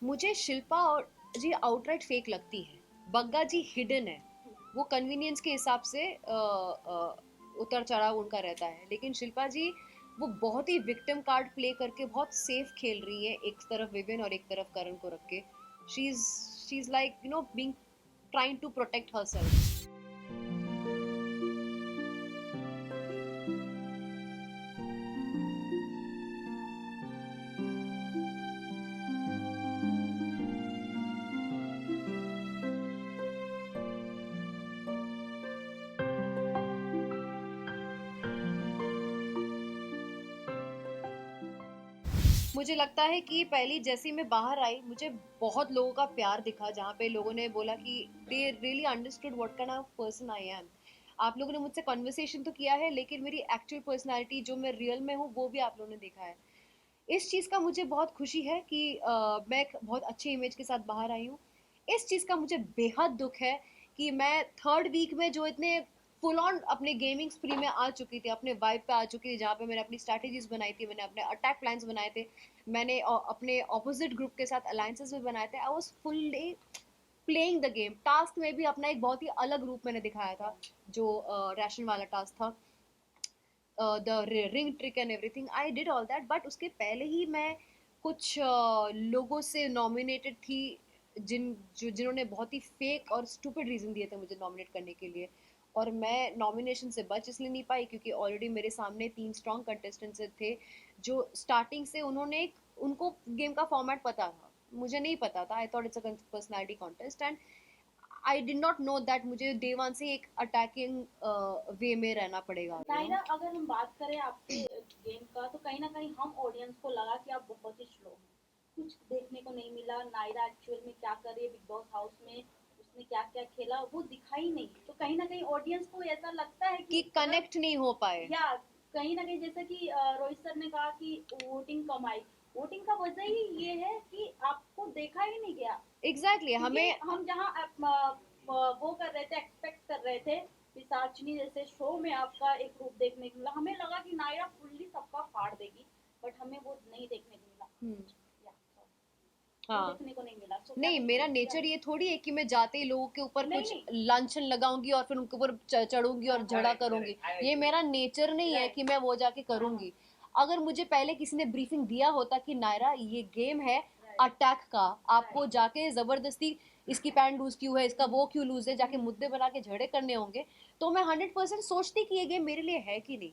मुझे शिल्पा और जी outright fake लगती है। बग्गा जी हिडन है, वो कन्वीनियंस के हिसाब से उतर चढ़ाव उनका रहता है, लेकिन शिल्पा जी वो बहुत ही विक्टिम कार्ड प्ले करके बहुत सेफ खेल रही है, एक तरफ विवेन और एक तरफ करण को रख के। She is like being trying to protect herself. मुझे लगता है कि पहली जैसी मैं बाहर आई, मुझे बहुत लोगों का प्यार दिखा, जहाँ पे लोगों ने बोला कि they really understood what kind of person I am. आप लोगों ने मुझसे कन्वर्सेशन तो किया है, लेकिन मेरी एक्चुअल पर्सनालिटी जो मैं रियल में हूँ वो भी आप लोगों ने देखा है। इस चीज़ का मुझे बहुत खुशी है कि मैं एक बहुत अच्छे इमेज के साथ बाहर आई हूँ। इस चीज़ का मुझे बेहद दुख है कि मैं थर्ड वीक में जो इतने फुल ऑन अपने गेमिंग स्प्री में आ चुकी थी, अपने वाइब पे आ चुकी थी, जहाँ पे मैंने अपनी स्ट्रैटेजीज बनाई थी, मैंने अपने अटैक प्लान्स बनाए थे, मैंने अपने ऑपोजिट ग्रुप के साथ अलायंसेस भी बनाए थे। I was fully playing the game. Task में भी अपना एक बहुत ही अलग रूप मैंने दिखाया था, जो रैशन वाला टास्क था, the ring trick and everything, I did all that. But उसके पहले ही मैं कुछ लोगों से नॉमिनेटेड थी, जिन्होंने बहुत ही फेक और स्टूपिड रीज़न दिए थे मुझे नॉमिनेट करने के लिए। और मैं नॉमिनेशन से बच इसलिए नहीं पाई क्योंकि ऑलरेडी मेरे सामने 3 स्ट्रॉन्ग कंटेस्टेंट्स थे, जो स्टार्टिंग से उनको गेम का फॉर्मेट पता था, मुझे नहीं पता था। I thought it's a personality contest and I did not know that मुझे डे वन से एक अटैकिंग वे में रहना पड़ेगा। नायरा, अगर हम बात करें आपके गेम का, तो कहीं ना कहीं हम ऑडियंस को लगा कि आप बहुत ही स्लो हैं, कुछ देखने को नहीं मिला। नायरा एक्चुअल में क्या कर रही है बिग बॉस हाउस में, उसने क्या क्या खेला वो दिखाई नहीं, तो कहीं ना कहीं ऑडियंस को ऐसा लगता है कि कि अगर कनेक्ट नहीं हो पाए। या कहीं ना कहीं जैसे कि रोहित सर ने कहा कि वोटिंग कम आई, वोटिंग का वजह ही ये है कि आपको देखा ही नहीं गया। एग्जैक्टली exactly, क्योंकि हमें हम जहाँ वो कर रहे थे, एक्सपेक्ट कर रहे थे पिशाचनी जैसे शो में आपका एक रूप देखने को मिला, हमें लगा कि नायरा फुल्ली सबका फाड़ देगी, बट हमें वो नहीं देखने को मिला। या, वो हाँ, देखने को नहीं मिला। सो क्या नहीं, कुछ मेरा क्या नेचर ये थोड़ी है कि मैं जाते ही लोगों के ऊपर नहीं कुछ नहीं। लांछन लगाऊंगी और फिर उनके ऊपर चढ़ूंगी और झगड़ा करूंगी। ये मेरा नेचर नहीं है कि मैं वो जाके करूंगी। अगर मुझे पहले किसी ने ब्रीफिंग दिया होता कि नायरा ये गेम है अटैक का, आपको जाके जबरदस्ती इसकी पैंट लूज क्यों है, इसका वो क्यों लूज है, जाके मुद्दे बना के झगड़े करने होंगे, तो मैं 100% सोचती कि ये गेम मेरे लिए है कि नहीं।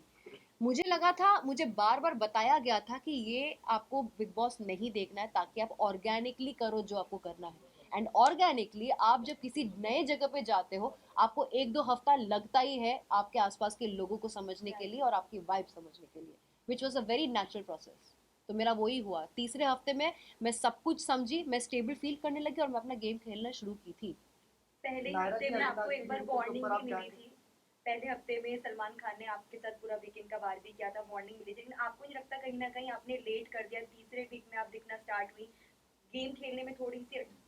मुझे लगा था, मुझे बार बार बताया गया था कि ये आपको बिग बॉस नहीं देखना है, ताकि आप ऑर्गेनिकली करो जो आपको करना है। एंड ऑर्गेनिकली आप जब किसी नए जगह पे जाते हो, आपको 1-2 हफ्ता लगता ही है आपके आसपास के लोगों को समझने के लिए और आपकी वाइब समझने के लिए, which was a very natural process. तो मेरा वही हुआ, तीसरे हफ्ते में मैं सब कुछ समझी, मैं स्टेबल फील करने लगी और मैं अपना गेम खेलना शुरू की थी। पहले ही हफ्ते में आपको एक बार वार्निंग भी मिली थी। पहले हफ्ते में सलमान खान ने आपके साथ पूरा वीकेंड का वार भी किया था, वार्निंग मिली थी, लेकिन आपको नहीं लगता कहीं ना कहीं आपने लेट कर दिया? तीसरे वीक में आप दिखना स्टार्ट हुई, गेम खेलने में थोड़ा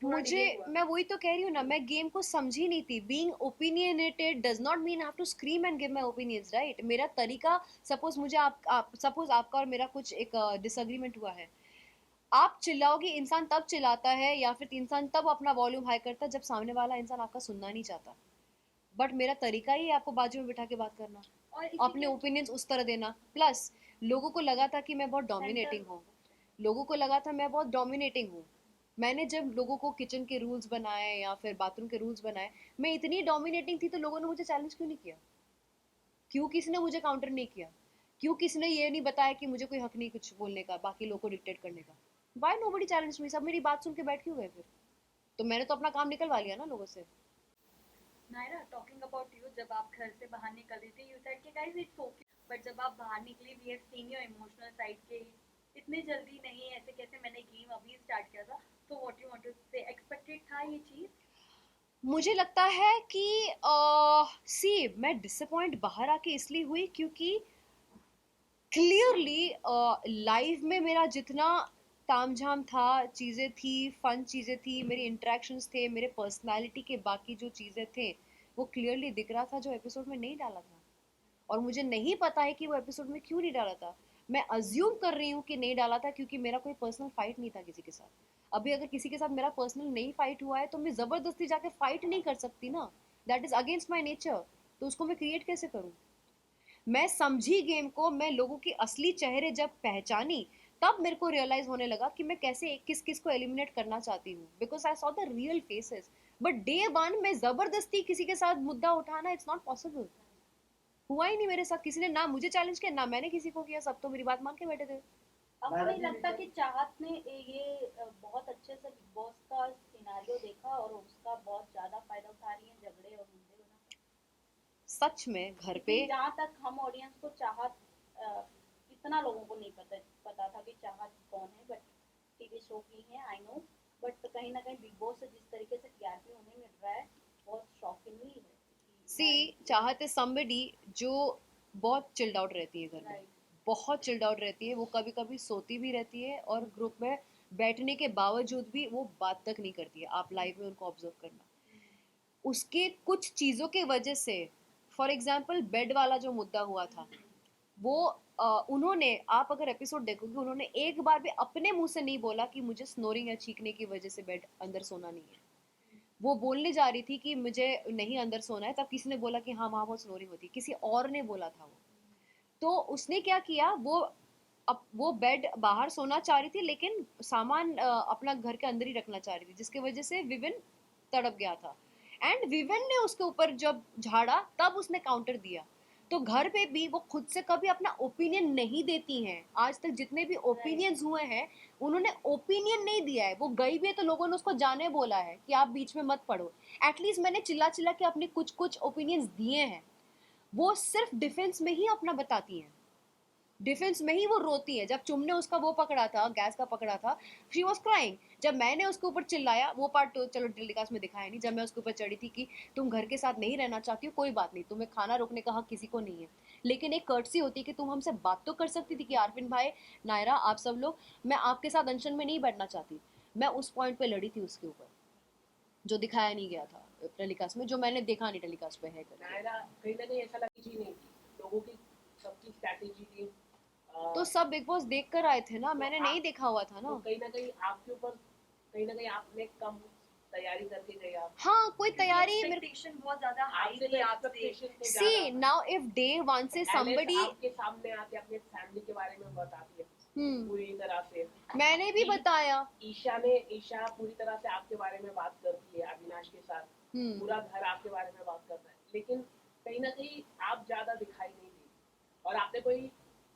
मुझे, डिले हुआ। मैं वही तो कह रही हूँ ना, मैं गेम को समझी नहीं थी। Being opinionated does not mean I have to scream and give my opinions, right? मेरा तरीका, सपोज मुझे आप सपोज आपका और मेरा कुछ एक डिसएग्रीमेंट हुआ है, आप चिल्लाओगे, इंसान तब चिल्लाता है या फिर इंसान तब अपना वॉल्यूम हाई करता है जब सामने वाला इंसान आपका सुनना नहीं चाहता। बट मेरा तरीका ही है आपको बाजू में बिठा के बात करना, और इसी अपने के ओपिनियंस उस तरह देना। प्लस लोगों को लगा था कि मैं बहुत सेंटर। डोमिनेटिंग हूँ, लोगों को लगा था मैं बहुत डोमिनेटिंग हूँ। मैंने जब लोगों को किचन के रूल्स बनाए या फिर बाथरूम के रूल्स बनाए, मैं इतनी डोमिनेटिंग थी तो लोगों ने मुझे चैलेंज क्यों नहीं किया? क्यों किसी ने मुझे काउंटर नहीं किया? क्यों किसी ने ये नहीं बताया कि मुझे कोई हक नहीं कुछ बोलने का, बाकी लोगों को डिक्टेट करने का? Why nobody challenge me? सब मेरी बात सुन के बैठ क्यों गए फिर? तो मैंने तो अपना काम निकलवा लिया ना लोगों से। नायरा, टॉकिंग अबाउट यू, जब आप घर से बाहर निकल रही थी यू सेड कि गाइस इट्स ओके, बट जब आप बाहर निकली we have seen your emotional side के इतने जल्दी नहीं, ऐसे कैसे, मैंने गेम अभी स्टार्ट किया था। तो व्हाट यू वांट टू से, एक्सपेक्टेड था ये चीज? मुझे लगता है कि सी मैं डिसअपॉइंट बाहर आके इसलिए हुई क्योंकि क्लियरली लाइव में मेरा जितना तामझाम था, चीज़ें थी, फन चीज़ें थी, मेरे इंटरेक्शंस थे, मेरे पर्सनालिटी के बाकी जो चीज़ें थे, वो क्लियरली दिख रहा था जो एपिसोड में नहीं डाला था। और मुझे नहीं पता है कि वो एपिसोड में क्यों नहीं डाला था। मैं अज्यूम कर रही हूँ कि नहीं डाला था क्योंकि मेरा कोई पर्सनल फाइट नहीं था किसी के साथ। अभी अगर किसी के साथ मेरा पर्सनल नहीं फाइट हुआ है तो मैं जबरदस्ती जाके फाइट नहीं कर सकती ना, that is against my nature. तो उसको मैं क्रिएट कैसे करूँ? मैं समझी गेम को, मैं लोगों की असली चेहरे जब पहचानी तब मेरे को रियलाइज होने लगा कि मैं कैसे किस किस को एलिमिनेट करना चाहती हूँ, because I saw the real faces. But day one में जबरदस्ती किसी के साथ मुद्दा उठाना, इट्स नॉट पॉसिबल। हुआ ही नहीं मेरे साथ, किसी ने ना मुझे चैलेंज किया ना मैंने किसी को किया, सब तो मेरी बात मान के बैठे थे। आपको नहीं लगता कि चाहत ने ये बहुत अच्छे से बिग बॉस का सिनेरियो देखा और उसका बहुत ज्यादा फायदा उठा रही है झगड़े और मुद्दे बना? सच में घर पे लेकिन जहाँ तक हम ऑडियंस को चाहत इतना लोगों को नहीं पता था कि चाहत कौन है, बट टीवी शो की है आई नो, बट कहीं ना कहीं बिग बॉस से जिस तरीके से टीआरपी उन्हें मिल रहा है बहुत शॉकिंगली है सी चाहत इज समबडी जो बहुत चिल्ड आउट रहती है घर में, राइट। बहुत चिल्ड आउट रहती है। वो कभी कभी सोती भी रहती है और ग्रुप में बैठने के बावजूद भी वो बात तक नहीं करती है, आप लाइव में उनको ऑब्जर्व करना। उसके कुछ चीज़ों के वजह से, फॉर एग्जाम्पल बेड वाला जो मुद्दा हुआ था, वो उन्होंने, आप अगर एपिसोड देखोगे, उन्होंने एक बार भी अपने मुंह से नहीं बोला कि मुझे स्नोरिंग या चीखने की वजह से बेड अंदर सोना नहीं है। वो बोलने जा रही थी कि मुझे नहीं अंदर सोना है, तब किसी ने बोला कि हाँ वहाँ बहुत स्नोरिंग होती है, किसी और ने बोला था वो। तो उसने क्या किया, वो अब वो बेड बाहर सोना चाह रही थी लेकिन सामान अपना घर के अंदर ही रखना चाह रही थी, जिसकी वजह से विविन तड़प गया था। एंड विविन ने उसके ऊपर जब झाड़ा तब उसने काउंटर दिया। तो घर पे भी वो खुद से कभी अपना ओपिनियन नहीं देती हैं, आज तक जितने भी ओपिनियंस हुए हैं उन्होंने ओपिनियन नहीं दिया है। वो गई भी है तो लोगों ने उसको जाने बोला है कि आप बीच में मत पढ़ो। एटलीस्ट मैंने चिल्ला चिल्ला के अपने कुछ कुछ ओपिनियंस दिए हैं। वो सिर्फ डिफेंस में ही अपना बताती हैं, डिफेंस में ही वो रोती है। जब चुम ने उसका वो पकड़ा था, गैस का पकड़ा था, शी वॉज क्राइंग। जब मैंने उसके ऊपर चिल्लाया, वो पार्ट तो चलो टेलीकास्ट में दिखाया नहीं, जब मैं उसके ऊपर चढ़ी थी कि तुम घर के साथ नहीं रहना चाहती हो कोई बात नहीं, तुम्हें खाना रोकने का हक किसी को नहीं है, लेकिन एक कर्टसी होती है कि तुम हमसे बात तो कर सकती थी कि आरफिन भाई, नायरा, आप सब लोग, मैं आपके साथ अनशन में नहीं बैठना चाहती। मैं उस पॉइंट पे लड़ी थी उसके ऊपर, जो दिखाया नहीं गया था टेलीकास्ट में, जो मैंने देखा नहीं टेलीकास्ट पे है नायरा कहीं ना कहीं ऐसा लगी जी नहीं थी, लोगों की सबकी स्ट्रैटेजी थी। तो सब बिग बॉस देख कर आए थे ना, तो मैंने आप, नहीं देखा हुआ था तो ना। कहीं ना कहीं आपके ऊपर कहीं ना कहीं आपने कम तैयारी करके गए आप। हाँ कोई तैयारी मेरे, एक्सपेक्टेशन बहुत ज्यादा हाई आपसे थी तो आपसे। एक्सपेक्टेशन थे सी ज्यादा। नाउ इफ डे वन से somebody, आपके सामने आके अपने फैमिली के बारे में बताती है पूरी तरह से। मैंने भी बताया। ईशा पूरी तरह से आपके बारे में बात करती है अविनाश के साथ, पूरा घर आपके बारे में बात करता है, लेकिन कहीं ना कहीं आप ज्यादा दिखाई नहीं दी और आपने कोई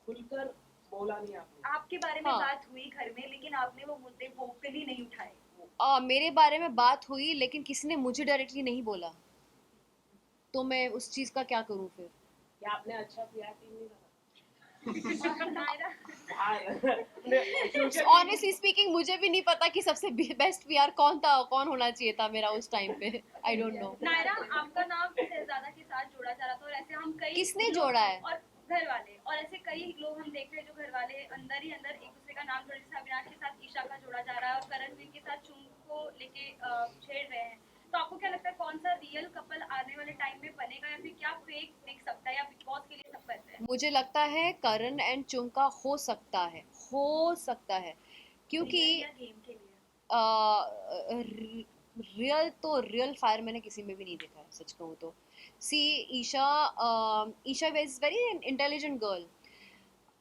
खुलकर बोला नहीं आपने। आपके बारे में हाँ। बात हुई घर में, लेकिन आपने वो मुद्दे वोकली नहीं उठाए। मेरे बारे में बात हुई लेकिन किसी ने मुझे डायरेक्टली नहीं बोला, तो मैं उस चीज का क्या करूं फिर? क्या आपने अच्छा किया कि नहीं नायरा करा? ऑनेस्टली स्पीकिंग मुझे भी नहीं पता कि सबसे बेस्ट पीआर कौन था, कौन होना चाहिए था मेरा उस टाइम पे, आई डोंट नो। नायरा, आपका नाम शहजादा के साथ जोड़ा जा रहा था और ऐसे हम कई किसने लोग- जोड़ा है? और घर वाले, और ऐसे कई लोग हम देख रहे हैं जो घर वाले अंदर ही अंदर एक दूसरे का नाम जोड़, जैसे अविनाश के साथ ईशा का जोड़ा जा रहा है और करणवीर के साथ चुम को लेके छेड़ रहे हैं। तो आपको क्या लगता है कौन सा रियल कपल आने वाले टाइम में बनेगा, या फिर क्या फेक दिख सकता है, या बिग बॉस के लिए सब करते हैं? मुझे लगता है करण एंड चुम का हो सकता है, हो सकता है, क्योंकि गेम के लिए रियल तो रियल फायर मैंने किसी में भी नहीं देखा है, सच कहूँ तो। See Isha, Isha is very intelligent girl.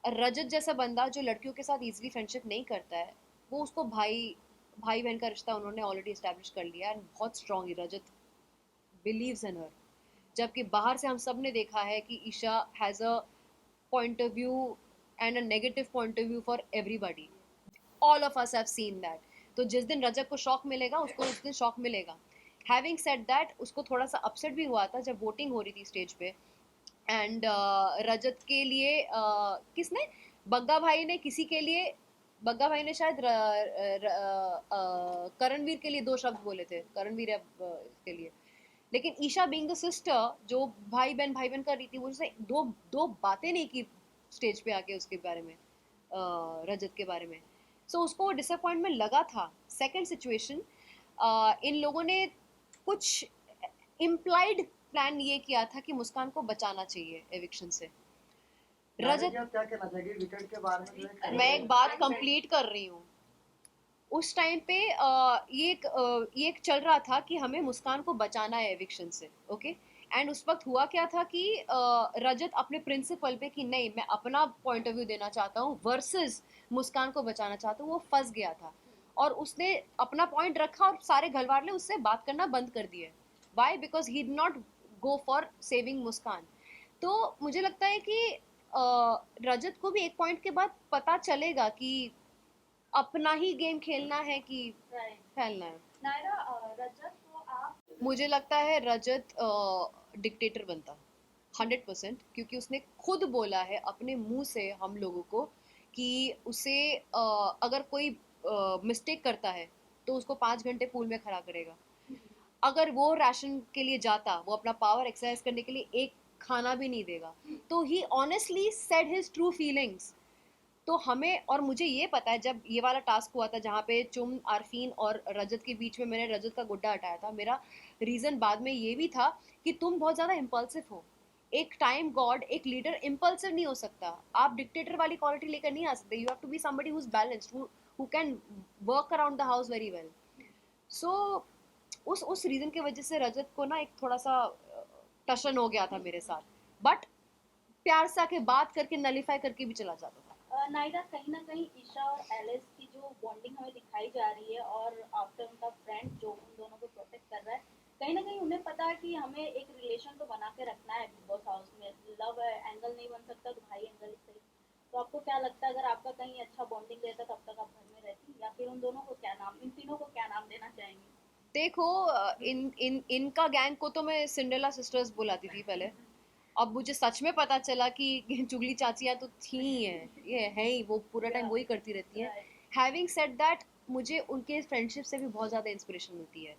Rajat जैसा बंदा जो लड़कियों के साथ इजीली फ्रेंडशिप नहीं करता है, वो उसको भाई भाई बहन का रिश्ता उन्होंने ऑलरेडी एस्टेब्लिश कर लिया एंड बहुत स्ट्रॉन्ग है रजत, बिलीव्स इन हर। जबकि बाहर से हम सब ने देखा है कि Isha has a point of view and a negative point of view for everybody, all of us have seen that. तो जिस दिन रजत को शॉक मिलेगा उसको उस दिन शॉक मिलेगा। हैविंग सेड दैट, उसको थोड़ा सा अपसेट भी हुआ था जब वोटिंग हो रही थी स्टेज पे, एंड रजत के लिए किसने, बग्गा भाई ने किसी के लिए, बग्गा भाई ने शायद करणवीर के लिए दो शब्द बोले थे, करणवीर के लिए, लेकिन ईशा बीइंग द सिस्टर जो भाई बहन कर रही थी, वो उसने दो दो बातें नहीं की स्टेज पे आके उसके बारे में, रजत के बारे में। सो उसको डिसअपॉइंटमेंट लगा था। सेकंड सिचुएशन, इन लोगों ने कुछ इम्प्लाइड प्लान ये किया था कि मुस्कान को बचाना चाहिए एविक्शन से। रजत, क्या कहना चाहेंगे विकेट के बारे में? मैं एक बात कंप्लीट कर रही हूँ। उस टाइम पे ये एक चल रहा था कि हमें मुस्कान को बचाना है एविक्शन से, ओके। एंड उस वक्त हुआ क्या था कि रजत अपने प्रिंसिपल पे कि नहीं मैं अपना पॉइंट ऑफ व्यू देना चाहता हूँ वर्सेस मुस्कान को बचाना चाहता हूँ, वो फंस गया था और उसने अपना पॉइंट रखा और सारे घर वाले उससे बात करना बंद कर दिए। Why? Because he did not go for saving Muskan. तो मुझे लगता है कि रजत को भी एक पॉइंट के बाद पता चलेगा कि अपना ही गेम खेलना है कि राइट। फैलना है। नायरा, रजत को आप मुझे लगता है रजत डिक्टेटर बनता 100%, क्योंकि उसने खुद बोला है अपने मुंह से हम लोगों को कि उसे अगर कोई मिस्टेक करता है तो उसको 5 घंटे पूल में खड़ा करेगा। अगर वो राशन के लिए जाता, वो अपना पावर एक्सरसाइज करने के लिए एक खाना भी नहीं देगा। तो he honestly said his true feelings. तो हमें, और मुझे ये पता है जब ये वाला टास्क हुआ था जहाँ पे चुम, आरफीन और रजत के बीच में मैंने रजत का गुड्डा हटाया था, मेरा रीजन बाद में ये भी था कि तुम बहुत ज्यादा इम्पल्सिव हो। एक टाइम गॉड, एक लीडर इम्पल्सिव नहीं हो सकता। आप डिक्टेटर वाली क्वालिटी लेकर नहीं आ सकते। You have to be somebody who is balanced, who can work around the house very well. So उस रीजन की वजह से रजत को ना एक थोड़ा सा टशन हो गया था मेरे साथ, बट प्यार से आके बात करके नलीफाई करके भी चला जाता था। नायरा, कहीं ना कहीं ईशा और एलिस की जो बॉन्डिंग हमें दिखाई जा रही है और आफ्टर उनका फ्रेंड जो उन दोनों को प्रोटेक्ट कर रहा है, कहीं ना कहीं उन्हें पता है कि हमें एक रिलेशन तो बना के रखना है बिग बॉस हाउस में। लव एंगल नहीं बन सकता तो भाई एंगल ही सही। तो आपको क्या लगता है, अगर आपका कहीं अच्छा बॉन्डिंग रहता तब तक आप घर में रहती, या फिर उन दोनों को क्या नाम, इन तीनों को क्या नाम देना चाहेंगे? देखो, इनका गैंग को तो मैं सिंड्रेला सिस्टर्स बुलाती थी पहले। अब मुझे सच में पता चला कि चुगली चाचियां तो थी ही हैं, ये है ही, वो पूरा टाइम वही करती रहती हैं। हैविंग सेड दैट, मुझे उनके फ्रेंडशिप से भी बहुत ज़्यादा इंस्पिरेशन मिलती है।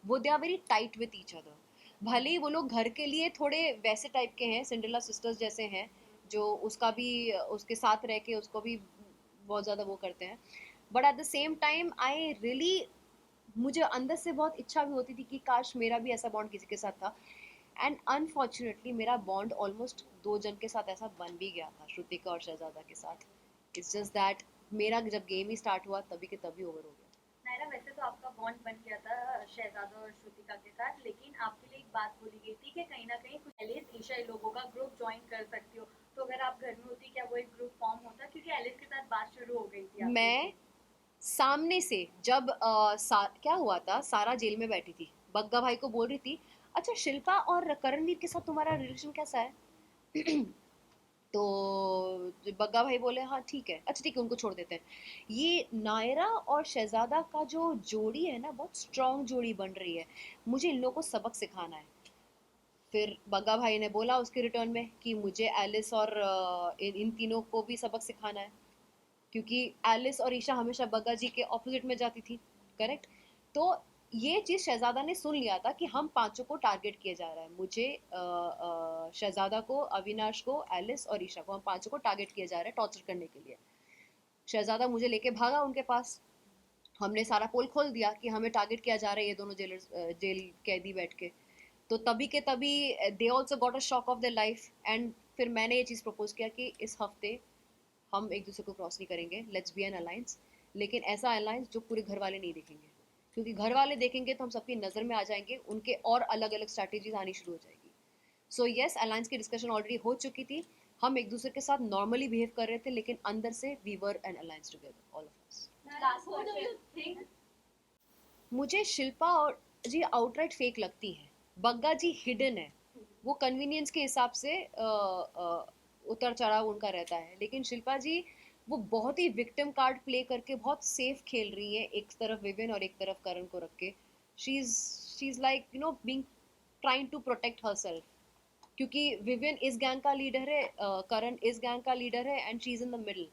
वो they are very tight with each other. भले ही वो लोग घर के लिए थोड़े वैसे टाइप के हैं, सिंड्रेला सिस्टर्स जैसे हैं, जो उसका भी, उसके साथ रह के उसको भी बहुत ज़्यादा वो करते हैं, but at the same time I really, मुझे अंदर से बहुत इच्छा भी होती थी कि काश मेरा भी ऐसा बॉन्ड किसी के साथ था। एंड अनफॉर्चुनेटली मेरा बॉन्ड ऑलमोस्ट 2 जन के साथ ऐसा बन भी गया था, श्रुतिका और शहजादा के साथ। इट्स जस्ट दैट मेरा जब गेम ही स्टार्ट हुआ तभी के तभी ओवर हो गया। नायरा, वैसे तो आपका बॉन्ड बन गया था शहजादा और श्रुतिका के साथ, लेकिन आपके लिए एक बात बोली गई थी कि कहीं ना कहीं कुछ एलिस, ईशा लोगों का ग्रुप ज्वाइन कर सकती हो। तो अगर आप घर में होती, क्या वो एक ग्रुप फॉर्म होता? क्योंकि एलिस के साथ बात शुरू हो गई थी मैं सामने से जब क्या हुआ था, सारा जेल में बैठी थी, बग्गा भाई को बोल रही थी अच्छा शिल्पा और करणवीर के साथ तुम्हारा रिलेशन कैसा है? तो बग्गा भाई बोले हाँ ठीक है, अच्छा ठीक है उनको छोड़ देते हैं। ये नायरा और शहजादा का जो जोड़ी है ना, बहुत स्ट्रॉन्ग जोड़ी बन रही है। मुझे इन लोगों को सबक सिखाना है। फिर बग्गा भाई ने बोला उसके रिटर्न में कि मुझे एलिस और इन तीनों को भी सबक सिखाना है, क्योंकि एलिस और ईशा हमेशा बग्गा जी के ऑपोजिट में जाती थी, करेक्ट। तो ये चीज़ शहजादा ने सुन लिया था कि हम पांचों को टारगेट किया जा रहा है, मुझे शहजादा को, अविनाश को, एलिस और ईशा को, हम पांचों को टारगेट किया जा रहा है टॉर्चर करने के लिए। शहजादा मुझे लेके भागा उनके पास। हमने सारा पोल खोल दिया कि हमें टारगेट किया जा रहा है, ये दोनों जेल कैदी बैठ के। तो तभी के तभी they also got a shock of their life. And फिर मैंने ये चीज़ प्रपोज किया कि इस हफ्ते हम एक दूसरे को क्रॉस नहीं करेंगे, लेट्स बी एन अलायंस। लेकिन ऐसा अलायंस जो पूरे घर वाले नहीं देखेंगे, क्योंकि घर वाले देखेंगे तो हम सबकी नज़र में आ जाएंगे, उनके और अलग अलग स्ट्रैटेजीज आनी शुरू हो जाएगी। सो यस, अलायंस की डिस्कशन ऑलरेडी हो चुकी थी। हम एक दूसरे के साथ नॉर्मली बिहेव कर रहे थे, लेकिन अंदर से we were an alliance together, all of us. Last question. मुझे शिल्पा और जी आउटराइट फेक लगती है। बग्गा जी हिडन है, वो कन्वीनियंस के हिसाब से उतर चढ़ाव उनका रहता है, लेकिन शिल्पा जी वो बहुत ही विक्टिम कार्ड प्ले करके बहुत सेफ खेल रही है, एक तरफ विविन और एक तरफ करण को रख के। She is like you know being, trying to protect herself, क्योंकि विवियन इस गैंग का लीडर है, करण इस गैंग का लीडर है, and she is in the middle.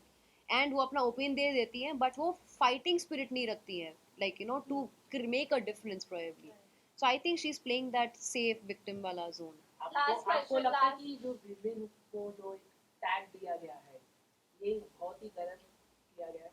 And वो अपना ओपिनियन दे देती हैं, बट वो फाइटिंग स्पिरिट नहीं रखती है, like you know to make a difference probably. So I think she is playing that safe victim वाला जोन। आपको लगता है कि जो विविन को जो एक टैग दिया गया है, ये बहुत ही गलत किया गया है?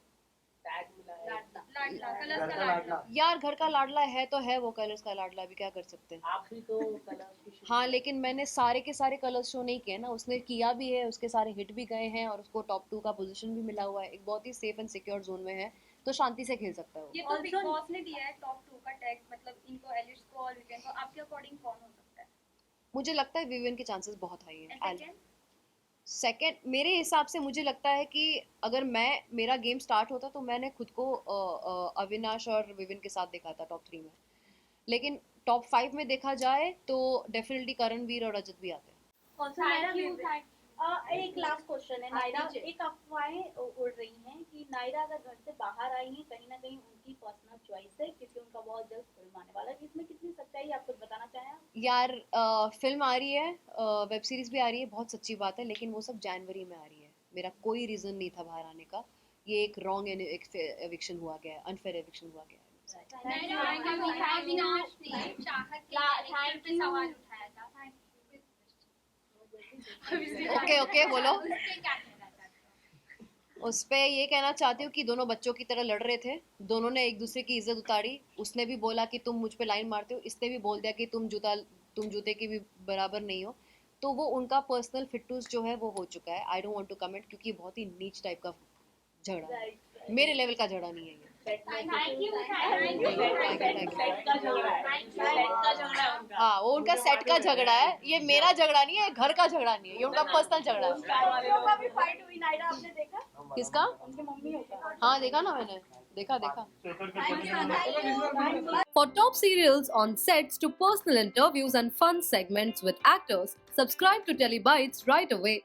टैग मिला है लाडला, कलर्स का लाडला। यार घर का लाडला है तो है, वो कलर्स का लाडला भी क्या कर सकते हैं। आप भी तो कलर्स की शुरू हाँ, लेकिन मैंने सारे के सारे कलर्स शो नहीं किए ना, उसने किया भी है, उसके सारे हिट भी गए हैं और उसको टॉप 2 का पोजीशन भी मिला हुआ है, एक बहुत ही सेफ एंड सिक्योर जोन में है। तो शांति से खेल सकता है वो। ये तो बिग Also- बॉस ने दिया है टॉप 2 का टैग, मतलब इनको एलिट्स को और विवियन को, आपके अकॉर्डिंग कौन हो सकता है? मुझे लगता है विवियन के चांसेस बहुत हाई एंड हैं। सेकंड? सेकंड मेरे हिसाब से मुझे लगता है कि अगर मेरा गेम स्टार्ट होता तो मैंने खुद को अविनाश और विविन के साथ देखा था टॉप 3 में, लेकिन टॉप 5 में देखा जाए तो डेफिनेटली करणवीर और रजत भी आते हैं। Also Naira thank you Vivian, एक लास्ट क्वेश्चन है आप नायरा, कीजिए। एक अफवाहें उड़ रही हैं कि नायरा अगर घर से बाहर आई हैं कहीं ना कहीं उनकी पर्सनल चॉइस है क्योंकि उनका बहुत जल्द फिल्म आने वाला है, इसमें कितनी सच्चाई है, आप कुछ बताना चाहें आप? यार फिल्म आ रही है, वेब सीरीज भी आ रही है, बहुत सच्ची बात है, लेकिन वो सब जनवरी में आ रही है। मेरा कोई रीजन नहीं था बाहर आने का, ये एक रॉन्ग एविक्शन हुआ गया है, अनफेयर एविक्शन हुआ गया है। अविनाश ने चाहत के कैरेक्टर पे सवाल उठाया था। ओके बोलो। उसके क्या कहना चाहते हो? उस पे ये कहना चाहती हूँ कि दोनों बच्चों की तरह लड़ रहे थे, दोनों ने एक दूसरे की इज्जत उतारी। उसने भी बोला कि तुम मुझ पे लाइन मारते हो, इसने भी बोल दिया कि तुम जूते की भी बराबर नहीं हो। तो वो उनका पर्सनल फिटूस जो है वो हो चुका है। I don't want to comment क्योंकि बहुत ही नीच टाइप का झगड़ा है, मेरे लेवल का झगड़ा नहीं है ये। थैंक यू सेट का झगड़ा है, सेट का झगड़ा है उनका। हाँ, वो उनका सेट का झगड़ा है, ये मेरा झगड़ा नहीं है, घर का झगड़ा नहीं है, ये उनका पर्सनल झगड़ा है। स्टार का भी फाइट हुई नायरा, आपने देखा? किसका? उनके मम्मी होगा। हाँ देखा ना मैंने, देखा। For top serials on sets to personal interviews and fun segments with actors, subscribe to Telebytes right away.